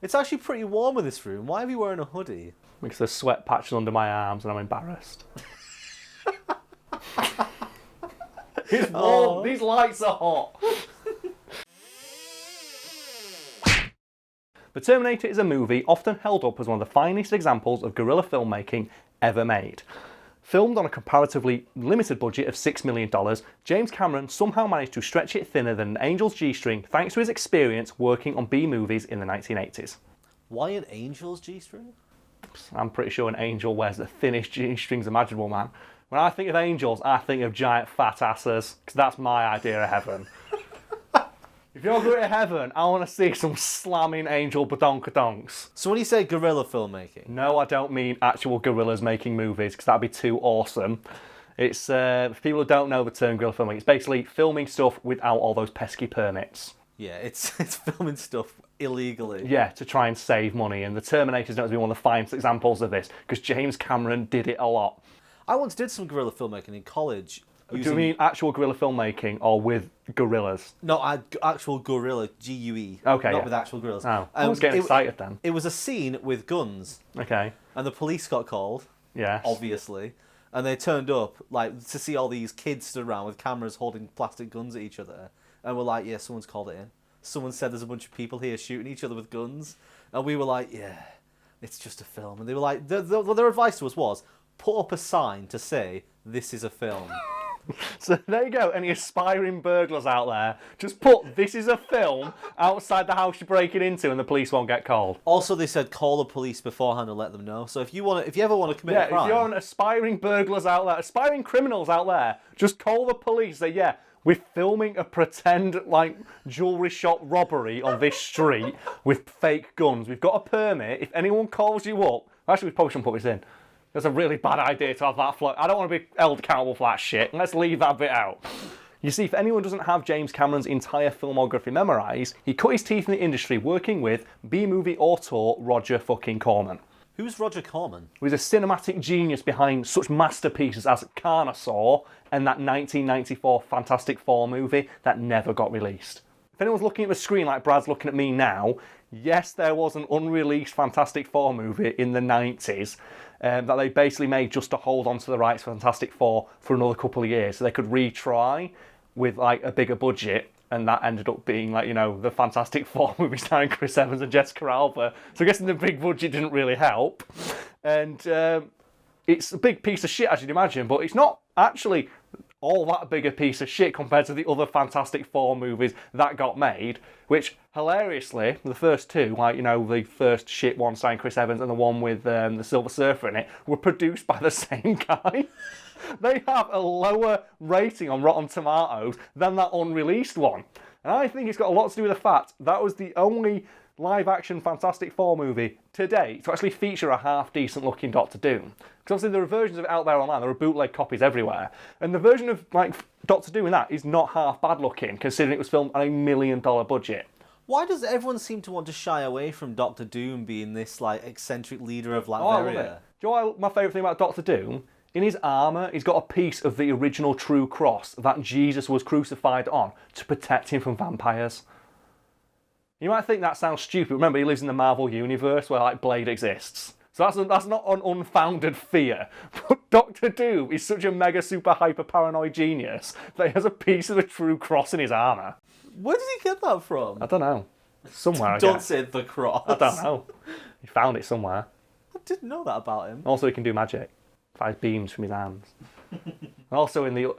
It's actually pretty warm in this room. Why are you wearing a hoodie? Because there's sweat patches under my arms and I'm embarrassed. It's warm. These lights are hot. The Terminator is a movie often held up as one of the finest examples of guerrilla filmmaking ever made. Filmed on a comparatively limited budget of $6 million, James Cameron somehow managed to stretch it thinner than an angel's G-string thanks to his experience working on B-movies in the 1980s. Why an angel's G-string? I'm pretty sure an angel wears the thinnest G-strings imaginable, man. When I think of angels, I think of giant fat asses, because that's my idea of heaven. If you're going to heaven, I want to see some slamming angel badonkadonks. So when you say guerrilla filmmaking... No, I don't mean actual gorillas making movies, because that'd be too awesome. It's, for people who don't know the term guerrilla filmmaking, it's basically filming stuff without all those pesky permits. Yeah, it's filming stuff illegally. Yeah, to try and save money, and the Terminator's known to be one of the finest examples of this, because James Cameron did it a lot. I once did some guerrilla filmmaking in college. Do you mean actual guerrilla filmmaking or with gorillas? No, actual gorilla, G-U-E. Okay, Not yeah. with actual gorillas. Oh, I was getting excited then. It was a scene with guns. Okay. And the police got called. Yes. Obviously. And they turned up, like, to see all these kids stood around with cameras holding plastic guns at each other. And we're like, yeah, someone's called it in. Someone said there's a bunch of people here shooting each other with guns. And we were like, yeah, it's just a film. And they were like, their advice to us was, put up a sign to say, this is a film. So there you go, any aspiring burglars out there, just put "this is a film" outside the house you're breaking into and the police won't get called. Also, they said call the police beforehand and let them know. So if you ever want to commit a crime... if you're an aspiring burglars out there, aspiring criminals out there, just call the police, say, yeah, we're filming a pretend, like, jewellery shop robbery on this street with fake guns. We've got a permit. If anyone calls you up... Actually, we probably shouldn't put this in. That's a really bad idea to have that float. I don't want to be held accountable for that shit. Let's leave that bit out. You see, if anyone doesn't have James Cameron's entire filmography memorised, he cut his teeth in the industry working with B-movie auteur Roger fucking Corman. Who's Roger Corman? Who's a cinematic genius behind such masterpieces as Carnosaur and that 1994 Fantastic Four movie that never got released. If anyone's looking at the screen like Brad's looking at me now, yes, there was an unreleased Fantastic Four movie in the 90s that they basically made just to hold on to the rights for Fantastic Four for another couple of years so they could retry with like a bigger budget, and that ended up being like, you know, the Fantastic Four movie starring Chris Evans and Jessica Alba. So I guess the big budget didn't really help. And it's a big piece of shit, as you'd imagine, but it's not actually all that big a piece of shit compared to the other Fantastic Four movies that got made, which, hilariously, the first two, like, you know, the first shit one starring Chris Evans and the one with the Silver Surfer in it, were produced by the same guy. They have a lower rating on Rotten Tomatoes than that unreleased one. And I think it's got a lot to do with the fact that was the only live-action Fantastic Four movie to date to actually feature a half-decent looking Doctor Doom. Because obviously there are versions of it out there online, there are bootleg copies everywhere. And the version of like Doctor Doom in that is not half bad looking, considering it was filmed on $1 million budget. Why does everyone seem to want to shy away from Doctor Doom being this like eccentric leader of Latveria? I love it. Do you know what my favourite thing about Doctor Doom? In his armour, he's got a piece of the original true cross that Jesus was crucified on to protect him from vampires. You might think that sounds stupid. Remember, he lives in the Marvel universe where like Blade exists. So that's not an unfounded fear. But Doctor Doom is such a mega super hyper paranoid genius that he has a piece of the true cross in his armour. Where did he get that from? I don't know. Somewhere, I Don't guess. say the cross. I don't know. He found it somewhere. I didn't know that about him. Also, he can do magic. Fires beams from his hands. Also, in the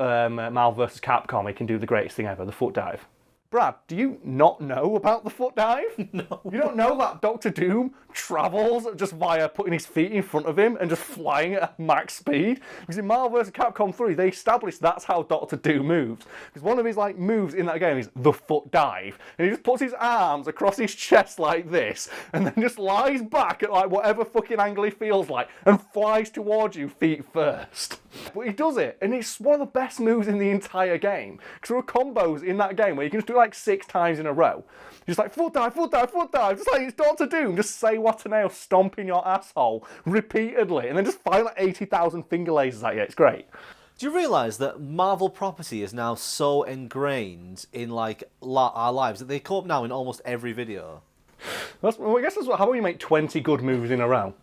Marvel vs. Capcom, he can do the greatest thing ever, the foot dive. Brad, do you not know about the foot dive? No. You don't know that Doctor Doom travels just via putting his feet in front of him and just flying at max speed? Because in Marvel vs. Capcom 3, they established that's how Doctor Doom moves. Because one of his like moves in that game is the foot dive. And he just puts his arms across his chest like this and then just lies back at like whatever fucking angle he feels like and flies towards you feet first. But he does it, and it's one of the best moves in the entire game. Because there are combos in that game where you can just do it like 6 times in a row. Just like foot dive, foot dive, foot dive. Just like it's Doctor Doom. Just say what a nail, stomping your asshole repeatedly, and then just fire like 80,000 finger lasers at you. It's great. Do you realise that Marvel property is now so ingrained in like our lives that they come up now in almost every video? I guess that's how you make 20 good movies in a row.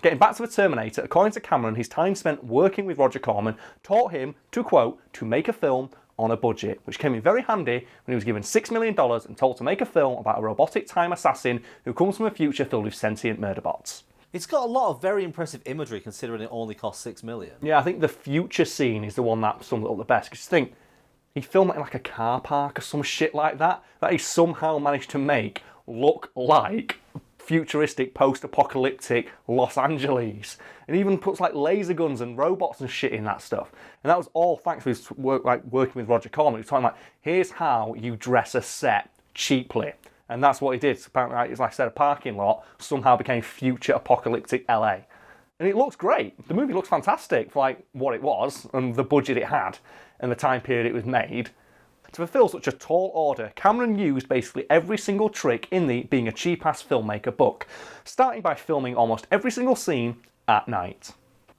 Getting back to the Terminator, according to Cameron, his time spent working with Roger Corman taught him to, quote, to make a film on a budget, which came in very handy when he was given $6 million and told to make a film about a robotic time assassin who comes from a future filled with sentient murder bots. It's got a lot of very impressive imagery considering it only cost $6 million. Yeah, I think the future scene is the one that sums it up the best. Because you think, he filmed it in like a car park or some shit like that he somehow managed to make look like futuristic post-apocalyptic Los Angeles, and even puts like laser guns and robots and shit in that stuff. And that was all thanks to his work, like working with Roger Corman. He was talking like, here's how you dress a set cheaply, and that's what he did. Apparently, like I said, a parking lot somehow became future apocalyptic LA, and it looks great. The movie looks fantastic for like what it was and the budget it had and the time period it was made. To fulfill such a tall order, Cameron used basically every single trick in the being a cheap-ass filmmaker book, starting by filming almost every single scene at night.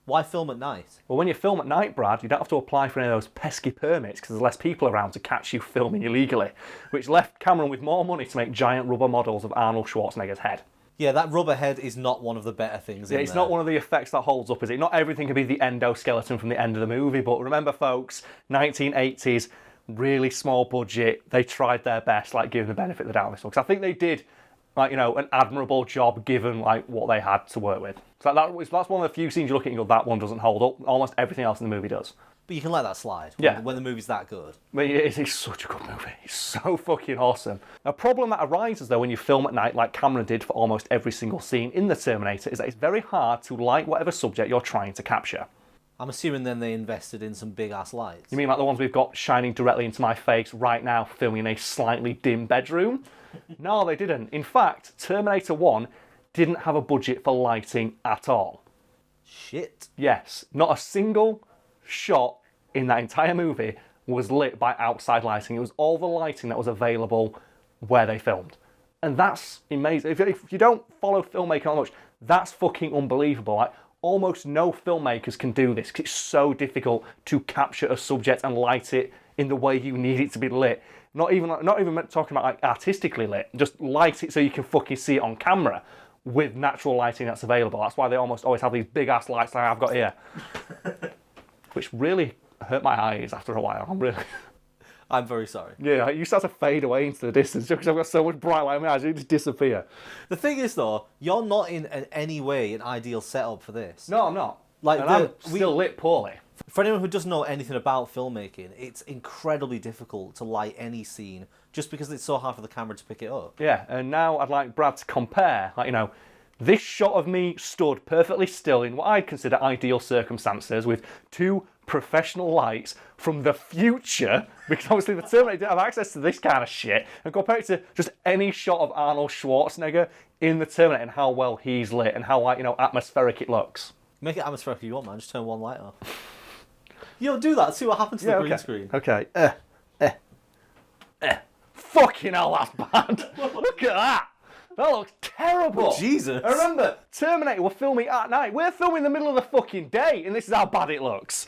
Why film at night? Well, when you film at night, Brad, you don't have to apply for any of those pesky permits because there's less people around to catch you filming illegally, which left Cameron with more money to make giant rubber models of Arnold Schwarzenegger's head. Yeah, that rubber head is not one of the better things in there. It's not one of the effects that holds up, is it? Not everything can be the endoskeleton from the end of the movie, but remember, folks, 1980s, really small budget. They tried their best, like giving the benefit of the doubt on this one. Because I think they did, like, you know, an admirable job given like what they had to work with. So that's one of the few scenes you look at and you go, that one doesn't hold up. Almost everything else in the movie does. But you can let that slide when the movie's that good. But it's such a good movie. It's so fucking awesome. A problem that arises though when you film at night, like Cameron did for almost every single scene in the Terminator, is that it's very hard to light whatever subject you're trying to capture. I'm assuming then they invested in some big-ass lights. You mean like the ones we've got shining directly into my face right now, filming in a slightly dim bedroom? No, they didn't. In fact, Terminator 1 didn't have a budget for lighting at all. Shit. Yes, not a single shot in that entire movie was lit by outside lighting. It was all the lighting that was available where they filmed. And that's amazing. If you don't follow filmmaking that much, that's fucking unbelievable. Like, almost no filmmakers can do this because it's so difficult to capture a subject and light it in the way you need it to be lit. Not even talking about like artistically lit. Just light it so you can fucking see it on camera with natural lighting that's available. That's why they almost always have these big ass lights like I've got here, which really hurt my eyes after a while. I'm very sorry. Yeah, you start to fade away into the distance just because I've got so much bright light in my eyes, you just disappear. The thing is, though, you're not in any way an ideal setup for this. No, I'm not. Like, I'm still lit poorly. For anyone who doesn't know anything about filmmaking, it's incredibly difficult to light any scene just because it's so hard for the camera to pick it up. Yeah, and now I'd like Brad to compare, like, you know, this shot of me stood perfectly still in what I'd consider ideal circumstances with two professional lights from the future, because obviously the Terminator didn't have access to this kind of shit, and compare it to just any shot of Arnold Schwarzenegger in the Terminator and how well he's lit and how, like, you know, atmospheric it looks. Make it atmospheric if you want, man. Just turn one light off. You know, do that. See what happens to the green screen. Okay. Fucking hell, that's bad. Look at that. That looks terrible. Oh, Jesus. I remember, Terminator were filming at night. We're filming in the middle of the fucking day, and this is how bad it looks.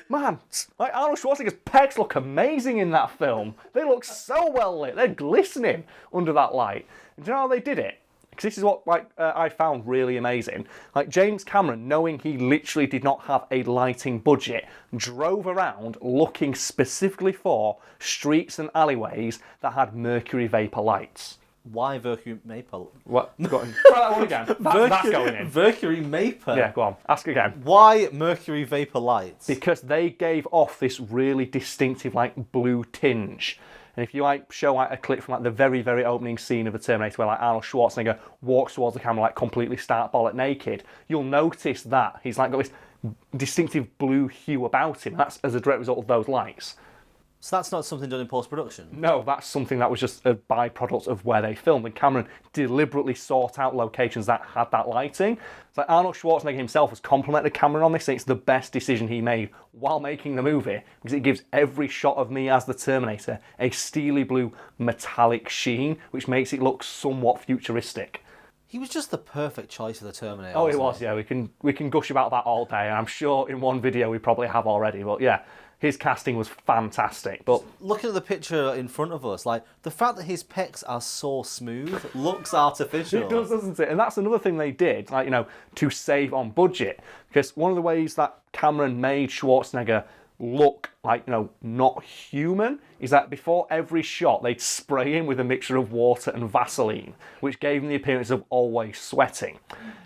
Man, like Arnold Schwarzenegger's pecs look amazing in that film. They look so well lit. They're glistening under that light. And do you know how they did it? Because this is what I found really amazing. Like, James Cameron, knowing he literally did not have a lighting budget, drove around looking specifically for streets and alleyways that had mercury vapor lights. Why mercury vapor? What? Try that one again. That's going in. Mercury vapor? Yeah, go on. Ask again. Why mercury vapor lights? Because they gave off this really distinctive, like, blue tinge. And if you show a clip from the very, very opening scene of the Terminator where Arnold Schwarzenegger walks towards the camera completely stark bollock naked, you'll notice that he's got this distinctive blue hue about him. That's as a direct result of those lights. So that's not something done in post-production? No, that's something that was just a byproduct of where they filmed. And Cameron deliberately sought out locations that had that lighting. So Arnold Schwarzenegger himself has complimented Cameron on this, and it's the best decision he made while making the movie, because it gives every shot of me as the Terminator a steely blue metallic sheen, which makes it look somewhat futuristic. He was just the perfect choice of the Terminator. Oh, it wasn't was, he? yeah. We can gush about that all day, and I'm sure in one video we probably have already. But yeah, his casting was fantastic. But Looking at the picture in front of us, like the fact that his pecs are so smooth looks artificial. it does, doesn't it? And that's another thing they did, like, you know, to save on budget. Because one of the ways that Cameron made Schwarzenegger look like, you know, not human is that before every shot they'd spray him with a mixture of water and Vaseline, which gave him the appearance of always sweating.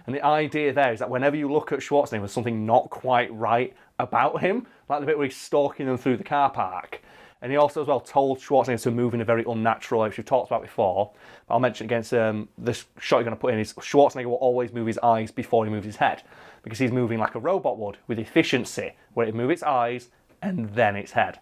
And the idea there is that whenever you look at Schwarzenegger, there's something not quite right about him, like the bit where he's stalking them through the car park. And he also as well told Schwarzenegger to move in a very unnatural way, which we've talked about before. But I'll mention against this shot you're going to put in is Schwarzenegger will always move his eyes before he moves his head, because he's moving like a robot would with efficiency, where it moves its eyes and then its head.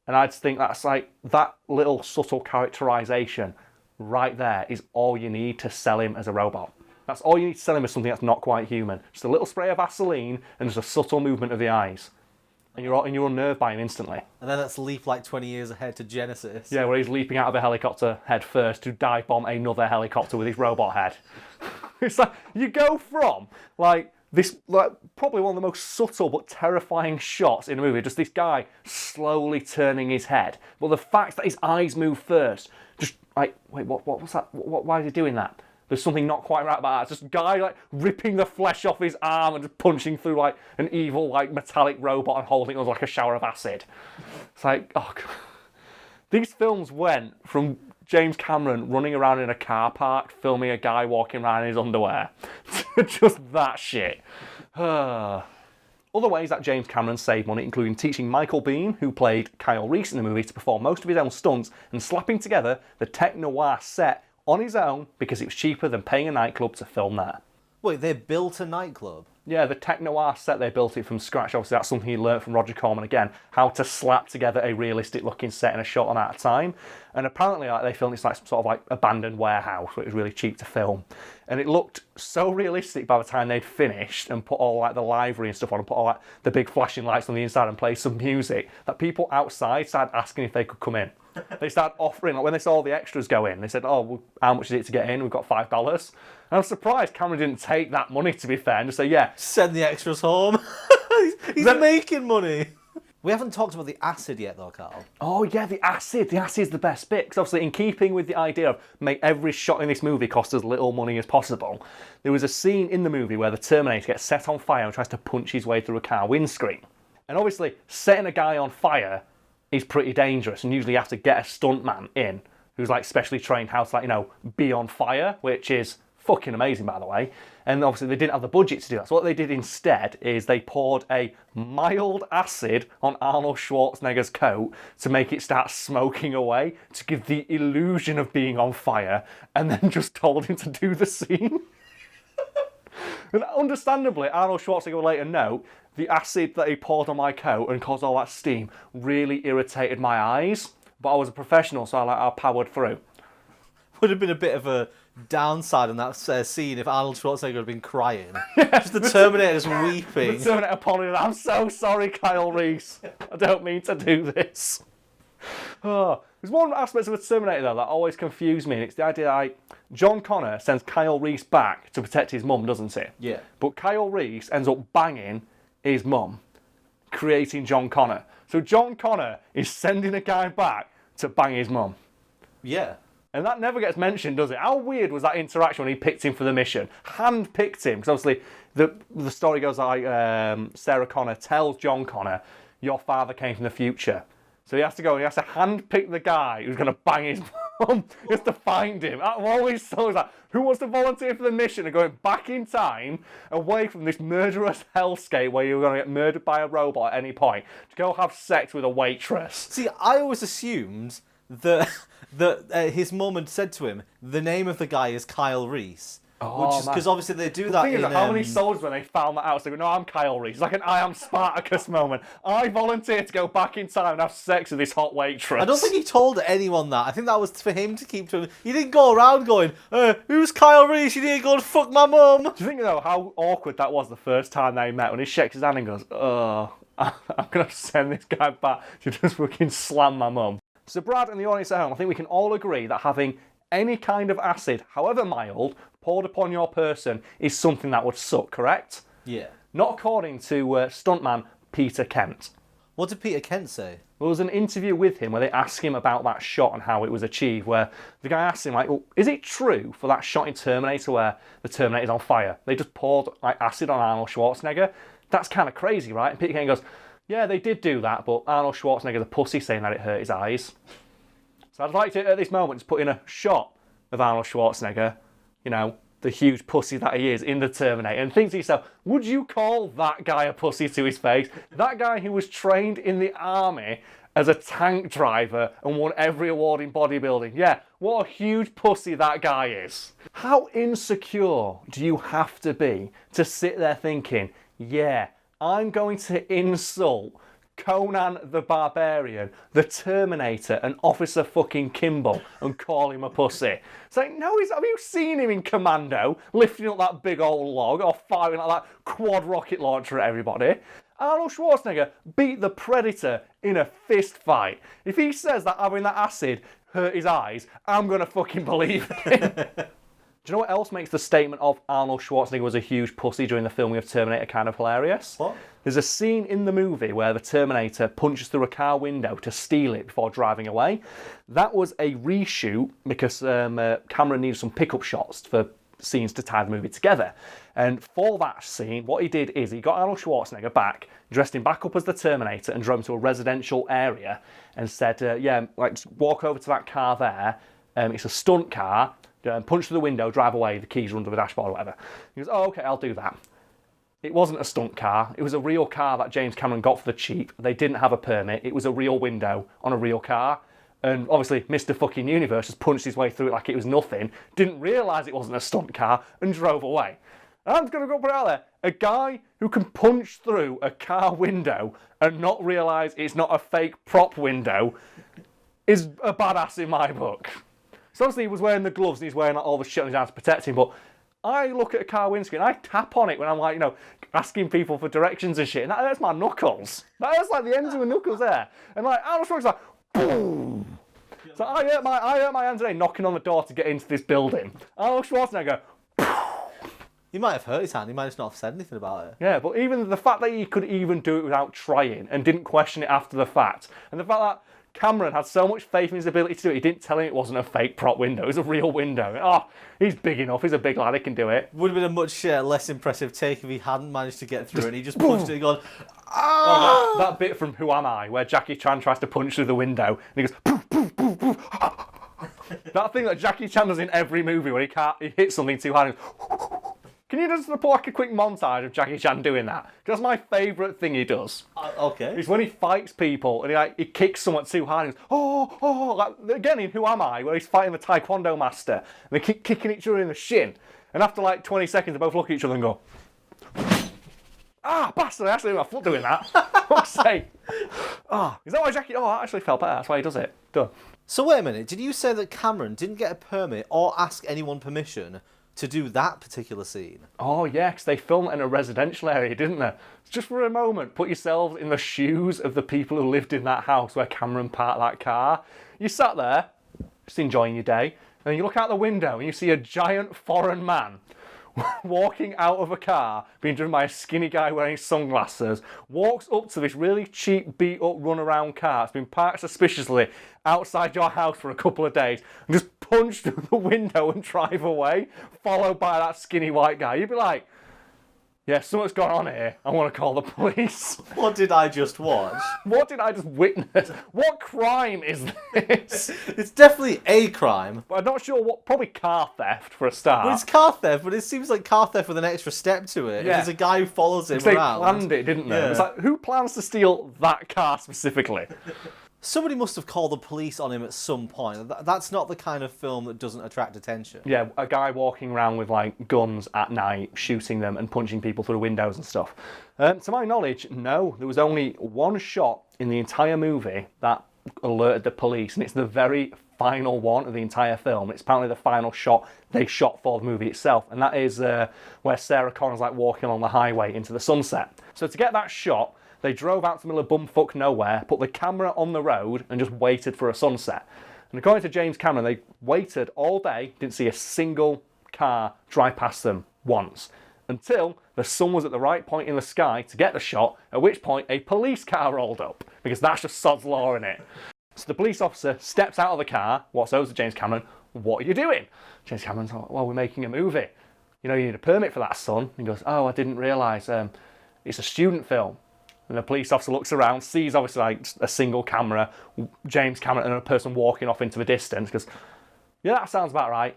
And I just think that's like, that little subtle characterization right there is all you need to sell him as a robot. That's all you need to sell him as something that's not quite human. Just a little spray of Vaseline and just a subtle movement of the eyes. And you're unnerved by him instantly. And then let's leap like 20 years ahead to Genesis. Yeah, where he's leaping out of a helicopter head first to dive bomb another helicopter with his robot head. It's like, you go from, like, this, like, probably one of the most subtle but terrifying shots in a movie, just this guy slowly turning his head. But the fact that his eyes move first, just like, wait, what was that? Why is he doing that? There's something not quite right about that. It's just a guy like ripping the flesh off his arm and just punching through like an evil like metallic robot and holding it like a shower of acid. It's like, oh God. These films went from James Cameron running around in a car park filming a guy walking around in his underwear to just that shit. Other ways that James Cameron saved money, including teaching Michael Biehn, who played Kyle Reese in the movie, to perform most of his own stunts and slapping together the tech noir set on his own because it was cheaper than paying a nightclub to film there. Wait, they built a nightclub? Yeah, the tech noir set, they built it from scratch. Obviously, that's something he learnt from Roger Corman again, how to slap together a realistic looking set in a short amount of time. And apparently, like, they filmed this like some sort of like abandoned warehouse where it was really cheap to film. And it looked so realistic by the time they'd finished and put all like the livery and stuff on and put all like the big flashing lights on the inside and play some music that people outside started asking if they could come in. They started offering, like when they saw all the extras go in, they said, oh, well, how much is it to get in? We've got $5. And I'm surprised Cameron didn't take that money, to be fair, and just say, yeah. Send the extras home. He's making money. We haven't talked about the acid yet, though, Karl. Oh, yeah, the acid. The acid's the best bit. Because obviously, in keeping with the idea of make every shot in this movie cost as little money as possible, there was a scene in the movie where the Terminator gets set on fire and tries to punch his way through a car windscreen. And obviously, setting a guy on fire is pretty dangerous, and usually you have to get a stuntman in who's like specially trained how to, like, you know, be on fire, which is fucking amazing, by the way. And obviously they didn't have the budget to do that. So what they did instead is they poured a mild acid on Arnold Schwarzenegger's coat to make it start smoking away, to give the illusion of being on fire, and then just told him to do the scene. And understandably, Arnold Schwarzenegger will later note, the acid that he poured on my coat and caused all that steam really irritated my eyes. But I was a professional, so I powered through. Would have been a bit of a downside on that scene if Arnold Schwarzenegger had been crying. Just the Terminator just weeping. The Terminator apologizing, I'm so sorry, Kyle Reese. I don't mean to do this. Oh, there's one aspect of the Terminator, though, that always confused me, and it's the idea that John Connor sends Kyle Reese back to protect his mum, doesn't he? Yeah. But Kyle Reese ends up banging his mum, creating John Connor. So John Connor is sending a guy back to bang his mum. Yeah. And that never gets mentioned, does it? How weird was that interaction when he picked him for the mission? Hand-picked him, because obviously the story goes like Sarah Connor tells John Connor, your father came from the future. So he has to go and he has to hand-pick the guy who's going to bang his mum. He has to find him. Out of all these stories, like, who wants to volunteer for the mission and going back in time, away from this murderous hellscape where you're going to get murdered by a robot at any point, to go have sex with a waitress? See, I always assumed that his mum had said to him, the name of the guy is Kyle Reese. Oh, because obviously they do that in... how many soldiers when they found that out? So they go, no, I'm Kyle Reese. It's like an I am Spartacus moment. I volunteered to go back in time and have sex with this hot waitress. I don't think he told anyone that. I think that was for him to keep to him. He didn't go around going, who's Kyle Reese? You didn't go and fuck my mum. Do you think, though, how awkward that was the first time they met when he shakes his hand and goes, oh, I'm going to send this guy back to just fucking slam my mum. So Brad and the audience at home, I think we can all agree that having any kind of acid, however mild, poured upon your person is something that would suck, correct? Yeah. Not according to stuntman Peter Kent. What did Peter Kent say? There was an interview with him where they asked him about that shot and how it was achieved, where the guy asked him, like, well, is it true for that shot in Terminator where the Terminator's on fire? They just poured like acid on Arnold Schwarzenegger? That's kind of crazy, right? And Peter Kent goes, yeah, they did do that, but Arnold Schwarzenegger's a pussy saying that it hurt his eyes. So I'd like to, at this moment, just put in a shot of Arnold Schwarzenegger, you know, the huge pussy that he is in the Terminator, and think to yourself, would you call that guy a pussy to his face? That guy who was trained in the army as a tank driver and won every award in bodybuilding. Yeah, what a huge pussy that guy is. How insecure do you have to be to sit there thinking, yeah, I'm going to insult Conan the Barbarian, the Terminator, and Officer fucking Kimball and call him a pussy? It's like, no, have you seen him in Commando lifting up that big old log or firing like that quad rocket launcher at everybody? Arnold Schwarzenegger beat the Predator in a fist fight. If he says that having that acid hurt his eyes, I'm going to fucking believe it. Do you know what else makes the statement of Arnold Schwarzenegger was a huge pussy during the filming of Terminator kind of hilarious? What? There's a scene in the movie where the Terminator punches through a car window to steal it before driving away. That was a reshoot because Cameron needed some pickup shots for scenes to tie the movie together. And for that scene, what he did is he got Arnold Schwarzenegger back, dressed him back up as the Terminator and drove him to a residential area and said, yeah, like, just walk over to that car there. It's a stunt car. Punch through the window, drive away, the keys are under the dashboard or whatever. He goes, oh, okay, I'll do that. It wasn't a stunt car. It was a real car that James Cameron got for the cheap. They didn't have a permit. It was a real window on a real car. And obviously, Mr. fucking Universe just punched his way through it like it was nothing, didn't realise it wasn't a stunt car, and drove away. And I'm going to go put it out there. A guy who can punch through a car window and not realise it's not a fake prop window is a badass in my book. So obviously he was wearing the gloves and he's wearing like, all the shit on his hands to protect him, but I look at a car windscreen, I tap on it when I'm like, you know, asking people for directions and shit, and that hurts my knuckles. That hurts like the ends of my knuckles there. And like, Arnold Schwarzenegger's like, boom. So I hurt my hand today knocking on the door to get into this building. Arnold Schwarzenegger, He might have hurt his hand, he might just not have said anything about it. yeah, but even the fact that he could even do it without trying and didn't question it after the fact, and the fact that Cameron had so much faith in his ability to do it, he didn't tell him it wasn't a fake prop window, it was a real window. Oh, he's big enough, he's a big lad, he can do it. Would have been a much less impressive take if he hadn't managed to get through it and he just punched it and gone, ah! That bit from Who Am I, where Jackie Chan tries to punch through the window and he goes, poof, poof, poof, poof. That thing that Jackie Chan does in every movie when he hits something too hard and goes, can you just put like a quick montage of Jackie Chan doing that? Because that's my favourite thing he does. Okay. It's when he fights people and he kicks someone too hard and goes, oh, like, again in Who Am I, where he's fighting the Taekwondo master and they keep kicking each other in the shin. And after like 20 seconds, they both look at each other and go, ah, bastard, I actually hit my foot doing that. Fuck's sake. Is that why Jackie, that actually felt better, that's why he does it. Done. So wait a minute, did you say that Cameron didn't get a permit or ask anyone permission to do that particular scene? Oh yeah, because they filmed it in a residential area, didn't they? Just for a moment, put yourselves in the shoes of the people who lived in that house where Cameron parked that car. You sat there, just enjoying your day, and you look out the window and you see a giant foreign man walking out of a car, being driven by a skinny guy wearing sunglasses, walks up to this really cheap, beat-up, run-around car that's been parked suspiciously outside your house for a couple of days, and just punch through the window and drive away, followed by that skinny white guy. You'd be like, yeah, something's gone on here. I want to call the police. What did I just watch? What did I just witness? What crime is this? It's definitely a crime. But I'm not sure what. Probably car theft for a start. Well, it's car theft, but it seems like car theft with an extra step to it. Yeah. There's a guy who follows him they around. planned it, didn't they? Yeah. It's like, who plans to steal that car specifically? Somebody must have called the police on him at some point. That's not the kind of film that doesn't attract attention. Yeah, a guy walking around with like guns at night, shooting them and punching people through windows and stuff. To my knowledge, no. There was only one shot in the entire movie that alerted the police, and it's the very final one of the entire film. It's apparently the final shot they shot for the movie itself, and that is where Sarah Connor's like walking along the highway into the sunset. So to get that shot, they drove out to the middle of bumfuck nowhere, put the camera on the road, and just waited for a sunset. And according to James Cameron, they waited all day, didn't see a single car drive past them once, until the sun was at the right point in the sky to get the shot, at which point a police car rolled up, because that's just sod's law in it. So the police officer steps out of the car, walks over to James Cameron. What are you doing? James Cameron's like, well, we're making a movie. You need a permit for that, son. He goes, oh, I didn't realise. It's a student film. And the police officer looks around, sees obviously like a single camera, James Cameron and a person walking off into the distance, goes, yeah, that sounds about right.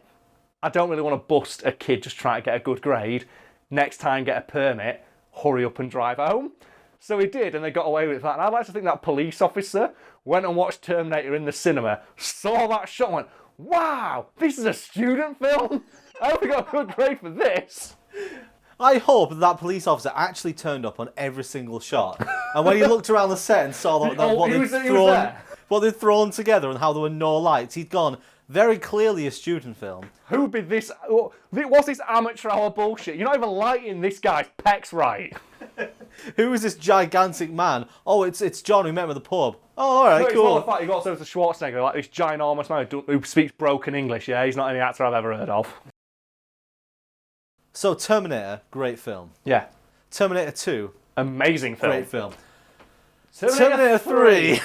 I don't really want to bust a kid just trying to get a good grade. Next time, get a permit, hurry up and drive home. So he did, and they got away with that. And I'd like to think that police officer went and watched Terminator in the cinema, saw that shot and went, wow, this is a student film? I hope we got a good grade for this. I hope that police officer actually turned up on every single shot. And when he looked around the set and saw what they'd thrown together and how there were no lights, he'd gone, very clearly a student film. Who be this? What's this amateur hour bullshit? You're not even lighting this guy's pecs right. Who is this gigantic man? Oh, it's John who met him at the pub. Oh, all right, cool. It's the fact he got over to Schwarzenegger, like this ginormous man who speaks broken English. Yeah, he's not any actor I've ever heard of. So Terminator, great film. Yeah. Terminator 2, amazing film. great film. Terminator 3.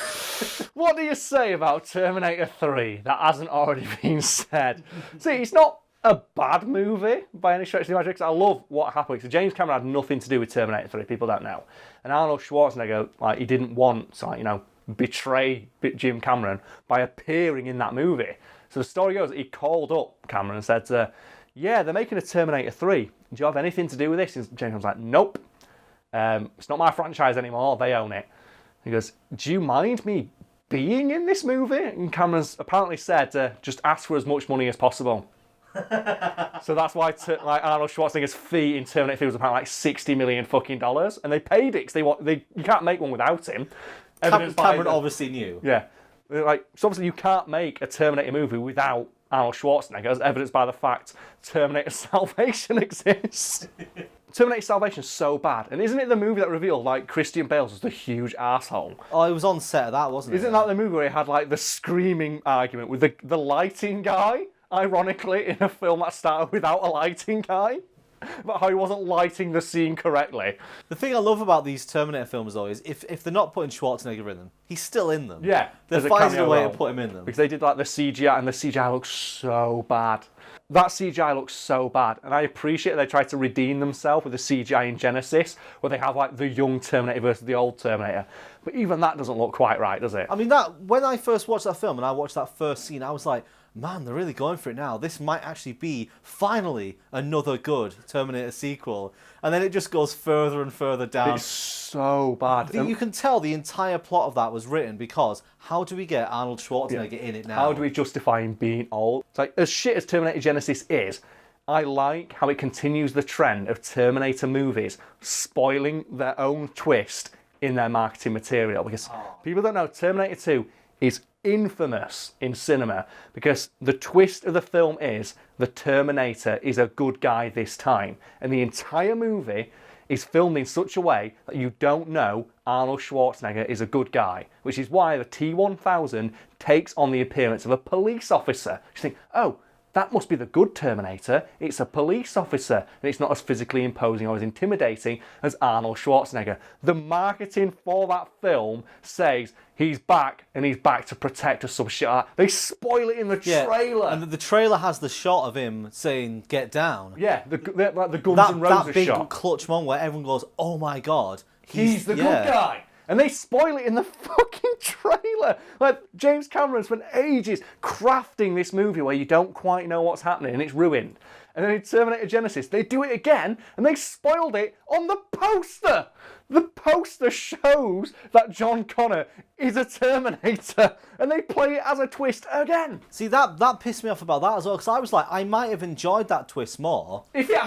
What do you say about Terminator 3 that hasn't already been said? See, it's not a bad movie by any stretch of the imagination. I love what happened. So James Cameron had nothing to do with Terminator 3. People don't know. And Arnold Schwarzenegger, he didn't want to, betray Jim Cameron by appearing in that movie. So the story goes that he called up Cameron and said, yeah, they're making a Terminator 3. Do you have anything to do with this? And James Cameron's like, nope. It's not my franchise anymore. They own it. He goes, do you mind me being in this movie? And Cameron's apparently said, just ask for as much money as possible. So that's why Arnold Schwarzenegger's fee in Terminator 3 was apparently like $60 million fucking dollars, and they paid it because you can't make one without him. Cameron obviously knew. Yeah, so obviously you can't make a Terminator movie without Arnold Schwarzenegger, as evidenced by the fact Terminator Salvation exists. Terminator Salvation is so bad, and isn't it the movie that revealed Christian Bale was the huge asshole? Oh, it was on set of that, wasn't it? Isn't that the movie where he had the screaming argument with the lighting guy? Ironically, in a film that started without a lighting guy, about how he wasn't lighting the scene correctly. The thing I love about these Terminator films, though, is if they're not putting Schwarzenegger in them, he's still in them. Yeah, they're finding a way to put him in them. Because they did the CGI, and the CGI looks so bad. That CGI looks so bad, and I appreciate they tried to redeem themselves with the CGI in Genesis, where they have the young Terminator versus the old Terminator. But even that doesn't look quite right, does it? I mean, when I first watched that film and I watched that first scene, I was like, man, they're really going for it now. This might actually be, finally, another good Terminator sequel. And then it just goes further and further down. It's so bad. You can tell the entire plot of that was written because how do we get Arnold Schwarzenegger in it now? How do we justify him being old? It's as shit as Terminator Genesis is, I like how it continues the trend of Terminator movies spoiling their own twist in their marketing material. Because people don't know, Terminator 2 is infamous in cinema because the twist of the film is the Terminator is a good guy this time, and the entire movie is filmed in such a way that you don't know Arnold Schwarzenegger is a good guy, which is why the T-1000 takes on the appearance of a police officer. You think, oh, that must be the good Terminator. It's a police officer, and it's not as physically imposing or as intimidating as Arnold Schwarzenegger. The marketing for that film says he's back, and he's back to protect us, some shit like that. They spoil it in the trailer. And the trailer has the shot of him saying, get down. Yeah, the Guns N' Roses shot. That big clutch moment where everyone goes, oh my God. He's the good guy. And they spoil it in the fucking trailer. James Cameron spent ages crafting this movie where you don't quite know what's happening and it's ruined. And then in Terminator Genesis, they do it again and they spoiled it on the poster. The poster shows that John Connor is a Terminator and they play it as a twist again. See, that pissed me off about that as well, because I was like, I might have enjoyed that twist more if it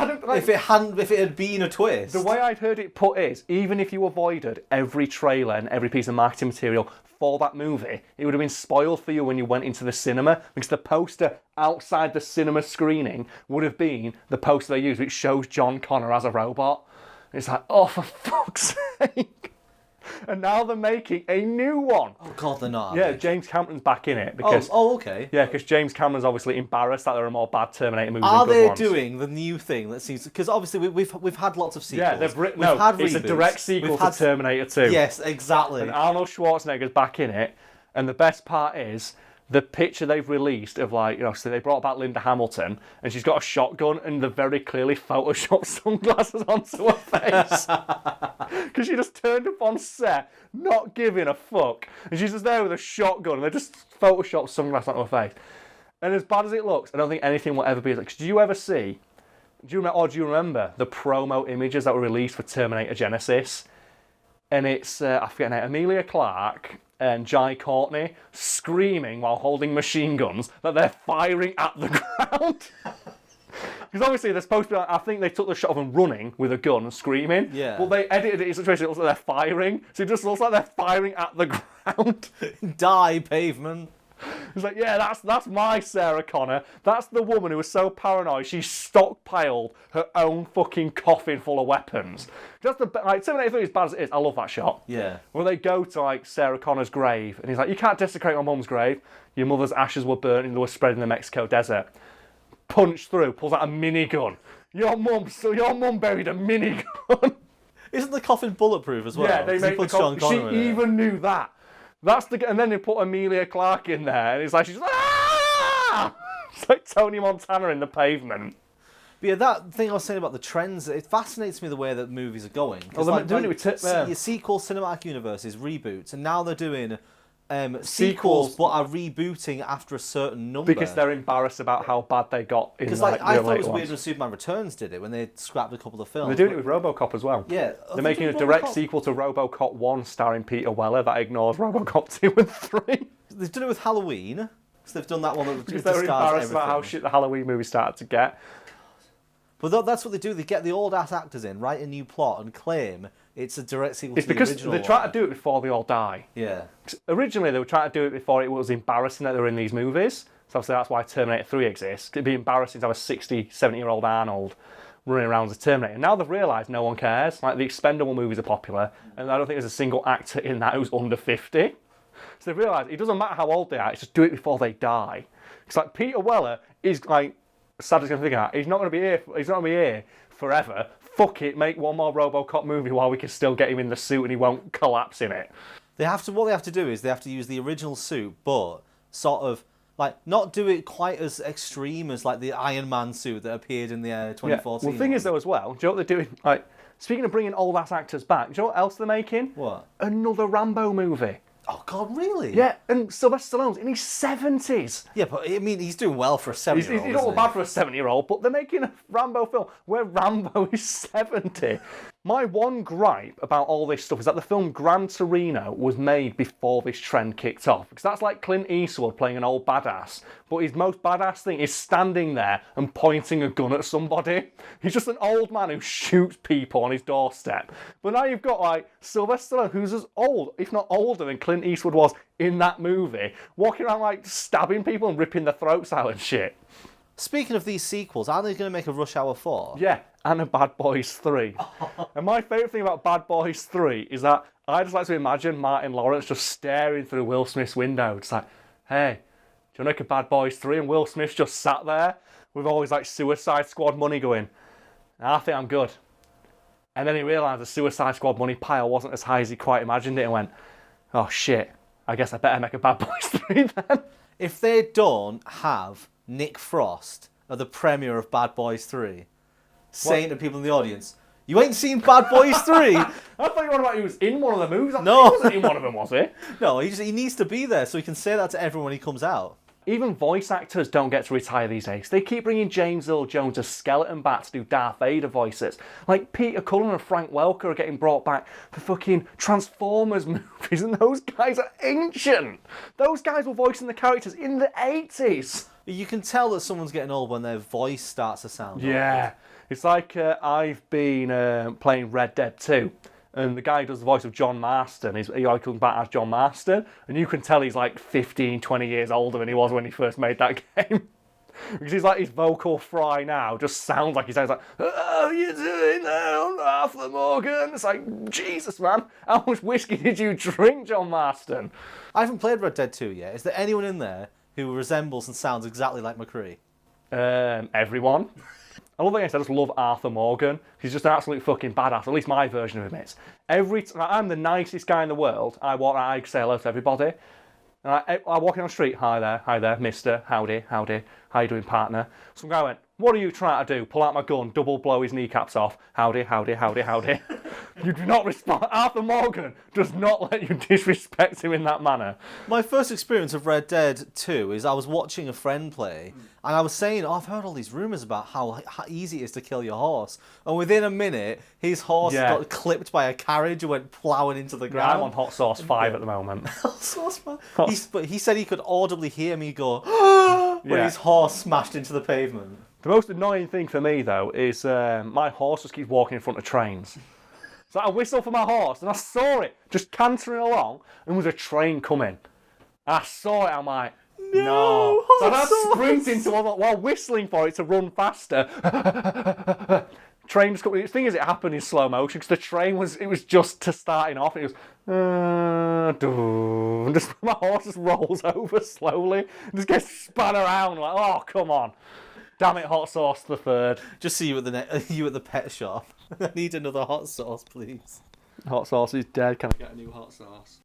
had been a twist. The way I'd heard it put is, even if you avoided every trailer and every piece of marketing material for that movie, it would have been spoiled for you when you went into the cinema, because the poster outside the cinema screening would have been the poster they used, which shows John Connor as a robot. It's like, oh, for fuck's sake. And now they're making a new one. Oh God, they're not. Yeah, James Cameron's back in it because. Okay. Yeah, because James Cameron's obviously embarrassed that there are more bad Terminator movies. Are than good they ones. doing the new thing that seems? Because obviously we've had lots of sequels. Yeah, we've it's reboots. a direct sequel to Terminator 2. Yes, exactly. And Arnold Schwarzenegger's back in it, and the best part is the picture they've released of so they brought back Linda Hamilton, and she's got a shotgun, and they've very clearly photoshopped sunglasses onto her face because she just turned up on set, not giving a fuck, and she's just there with a shotgun, and they just photoshopped sunglasses onto her face. And as bad as it looks, I don't think anything will ever be like. Do you remember the promo images that were released for Terminator Genesis? And it's I forget her name, Emilia Clarke and Jai Courtney screaming while holding machine guns that they're firing at the ground. Because obviously they're supposed to be I think they took the shot of them running with a gun and screaming. Yeah. But they edited it in such a way so it looks like they're firing. So it just looks like they're firing at the ground. Die, pavement. It's like, yeah, that's my Sarah Connor. That's the woman who was so paranoid she stockpiled her own fucking coffin full of weapons. Just Terminator 3 as bad as it is, I love that shot. Yeah. When they go to Sarah Connor's grave, and he's like, you can't desecrate my mum's grave. Your mother's ashes were burnt and they were spread in the Mexico desert. Punch through, pulls out a minigun. Your mum buried a minigun. Isn't the coffin bulletproof as well? Yeah, they make the coffin. She even knew that. And then they put Emilia Clarke in there, and it's like she's it's like Tony Montana in the pavement. But yeah, that thing I was saying about the trends, it fascinates me the way that movies are going. They're doing it with your sequels, cinematic universes, reboots, and now they're doing sequels, but are rebooting after a certain number. Because they're embarrassed about how bad they got in Because I thought it was weird when Superman Returns did it, when they scrapped a couple of films. They're doing it with Robocop as well. Yeah. They're making a direct sequel to Robocop 1 starring Peter Weller that ignores Robocop 2 and 3. They've done it with Halloween, because they've done that one that because they're embarrassed about how shit the Halloween movie started to get. But that's what they do. They get the old-ass actors in, write a new plot, and claim it's a direct sequel to the original. It's because they try to do it before they all die. Yeah. Originally, they were trying to do it before it was embarrassing that they were in these movies. So obviously that's why Terminator 3 exists. It'd be embarrassing to have a 60, 70-year-old Arnold running around as a Terminator. Now they've realised no one cares. Like, the Expendable movies are popular, and I don't think there's a single actor in that who's under 50. So they've realised it doesn't matter how old they are, it's just do it before they die. It's like Peter Weller is like, sad as going to think of that, he's not going to be here. He's not going to be here forever. Fuck it, make one more RoboCop movie while we can still get him in the suit and he won't collapse in it. What they have to do is they have to use the original suit, but sort of not do it quite as extreme as like the Iron Man suit that appeared in the 2014. Yeah. Well, the thing is though as well, do you know what they're doing? Like, speaking of bringing old ass actors back, do you know what else they're making? What? Another Rambo movie. Oh God, really? Yeah, and Sylvester Stallone's in his 70s. Yeah, but I mean, he's doing well for a 70-year-old. He's not bad for a 70-year-old, but they're making a Rambo film where Rambo is 70. My one gripe about all this stuff is that the film Gran Torino was made before this trend kicked off. Because that's like Clint Eastwood playing an old badass, but his most badass thing is standing there and pointing a gun at somebody. He's just an old man who shoots people on his doorstep. But now you've got Sylvester Stallone, who's as old, if not older, than Clint Eastwood was in that movie, walking around stabbing people and ripping their throats out and shit. Speaking of these sequels, are they going to make a Rush Hour 4? Yeah, and a Bad Boys 3. And my favourite thing about Bad Boys 3 is that I just like to imagine Martin Lawrence just staring through Will Smith's window. It's like, hey, do you want to make a Bad Boys 3? And Will Smith just sat there with all his Suicide Squad money going, I think I'm good. And then he realised the Suicide Squad money pile wasn't as high as he quite imagined it and went, oh shit, I guess I better make a Bad Boys 3 then. If they don't have Nick Frost at the premiere of Bad Boys 3 saying to people in the audience, you ain't seen Bad Boys 3? I thought you were about he was in one of the movies. No. He wasn't in one of them, was he? No, he needs to be there so he can say that to everyone when he comes out. Even voice actors don't get to retire these days. They keep bringing James Earl Jones as Skeleton Bat to do Darth Vader voices. Like Peter Cullen and Frank Welker are getting brought back for fucking Transformers movies, and those guys are ancient. Those guys were voicing the characters in the 80s. You can tell that someone's getting old when their voice starts to sound Yeah. Old. It's like I've been playing Red Dead 2. And the guy who does the voice of John Marston, he comes back as John Marston, and you can tell he's 15, 20 years older than he was when he first made that game. Because he's like, his vocal fry now just sounds like he sounds like, "Oh, are you doing there on Arthur Morgan?" It's like, Jesus, man, how much whiskey did you drink, John Marston? I haven't played Red Dead 2 yet. Is there anyone in there who resembles and sounds exactly like McCree? Everyone. I love that I just love Arthur Morgan. He's just an absolute fucking badass. At least my version of him is. I'm the nicest guy in the world. I walk around, I say hello to everybody. And I walk in on the street, hi there, mister, howdy, how you doing, partner? Some guy went, what are you trying to do? Pull out my gun, double blow his kneecaps off, howdy. You do not respond. Arthur Morgan does not let you disrespect him in that manner. My first experience of Red Dead 2 is I was watching a friend play, and I was saying, I've heard all these rumours about how easy it is to kill your horse. And within a minute, his horse got clipped by a carriage and went ploughing into the ground. I'm on Hot Sauce 5 at the moment. Hot Sauce 5? But he said he could audibly hear me go, when his horse smashed into the pavement. The most annoying thing for me, though, is my horse just keeps walking in front of trains. So I whistled for my horse, and I saw it just cantering along, and there was a train coming. I saw it, I'm like, no. So I sprint into it while whistling for it to run faster. Train just coming. The thing is, it happened in slow motion, because the train was just starting off, and it was, just my horse just rolls over slowly, and just gets spun around, like, oh, come on. Damn it, Hot Sauce the Third. Just see you at the pet shop. I need another hot sauce, please. Hot Sauce is dead. Can I get a new Hot Sauce?